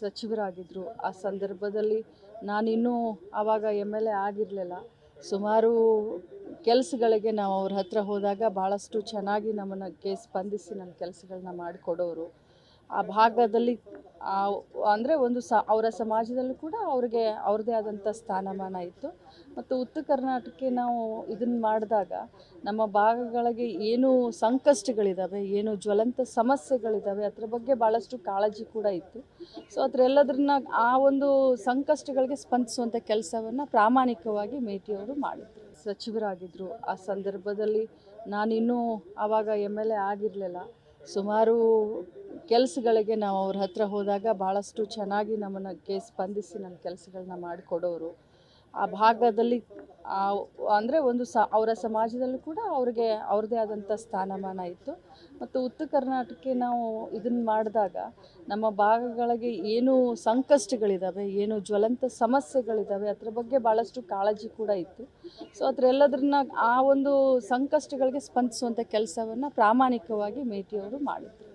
ಸಚಿವರಾಗಿದ್ದರು. ಆ ಸಂದರ್ಭದಲ್ಲಿ ನಾನಿನ್ನೂ ಆವಾಗ MLA ಆಗಿರಲಿಲ್ಲ. ಸುಮಾರು ಕೆಲಸಗಳಿಗೆ ನಾವು ಅವ್ರ ಹತ್ರ ಹೋದಾಗ ಭಾಳಷ್ಟು ಚೆನ್ನಾಗಿ ನಮ್ಮನ್ನು ಸ್ಪಂದಿಸಿ ನನ್ನ ಕೆಲಸಗಳನ್ನ ಮಾಡಿಕೊಡೋರು. ಆ ಭಾಗದಲ್ಲಿ ಅಂದರೆ ಅವರ ಸಮಾಜದಲ್ಲೂ ಕೂಡ ಅವ್ರಿಗೆ ಅವ್ರದ್ದೇ ಆದಂಥ ಸ್ಥಾನಮಾನ ಇತ್ತು. ಮತ್ತು ಉತ್ತರ ಕರ್ನಾಟಕಕ್ಕೆ ನಾವು ಇದನ್ನು ಮಾಡಿದಾಗ ನಮ್ಮ ಭಾಗಗಳಿಗೆ ಏನು ಸಂಕಷ್ಟಗಳಿದ್ದಾವೆ, ಏನು ಜ್ವಲಂತ ಸಮಸ್ಯೆಗಳಿದ್ದಾವೆ, ಅದ್ರ ಬಗ್ಗೆ ಭಾಳಷ್ಟು ಕಾಳಜಿ ಕೂಡ ಇತ್ತು. ಸೊ ಅದರೆಲ್ಲದನ್ನ ಆ ಒಂದು ಸಂಕಷ್ಟಗಳಿಗೆ ಸ್ಪಂದಿಸುವಂಥ ಕೆಲಸವನ್ನು ಪ್ರಾಮಾಣಿಕವಾಗಿ ಮೇಟಿಯವರು ಮಾಡಿದ್ರು. ಸಚಿವರಾಗಿದ್ದರು. ಆ ಸಂದರ್ಭದಲ್ಲಿ ನಾನಿನ್ನೂ ಆವಾಗ MLA ಆಗಿರಲಿಲ್ಲ. ಸುಮಾರು ಕೆಲಸಗಳಿಗೆ ನಾವು ಅವ್ರ ಹತ್ರ ಹೋದಾಗ ಭಾಳಷ್ಟು ಚೆನ್ನಾಗಿ ನಮ್ಮನ್ನು ಸ್ಪಂದಿಸಿ ನನ್ನ ಕೆಲಸಗಳನ್ನ ಮಾಡಿಕೊಡೋರು. ಆ ಭಾಗದಲ್ಲಿ ಅಂದರೆ ಅವರ ಸಮಾಜದಲ್ಲೂ ಕೂಡ ಅವ್ರಿಗೆ ಅವ್ರದ್ದೇ ಆದಂಥ ಸ್ಥಾನಮಾನ ಇತ್ತು. ಮತ್ತು ಉತ್ತರ ಕರ್ನಾಟಕಕ್ಕೆ ನಾವು ಇದನ್ನು ಮಾಡಿದಾಗ ನಮ್ಮ ಭಾಗಗಳಿಗೆ ಏನು ಸಂಕಷ್ಟಗಳಿದ್ದಾವೆ, ಏನು ಜ್ವಲಂತ ಸಮಸ್ಯೆಗಳಿದ್ದಾವೆ, ಅದ್ರ ಬಗ್ಗೆ ಭಾಳಷ್ಟು ಕಾಳಜಿ ಕೂಡ ಇತ್ತು. ಸೊ ಅದರೆಲ್ಲದನ್ನ ಆ ಒಂದು ಸಂಕಷ್ಟಗಳಿಗೆ ಸ್ಪಂದಿಸುವಂಥ ಕೆಲಸವನ್ನು ಪ್ರಾಮಾಣಿಕವಾಗಿ ಮೇಟಿಯವರು ಮಾಡಿದ್ರು.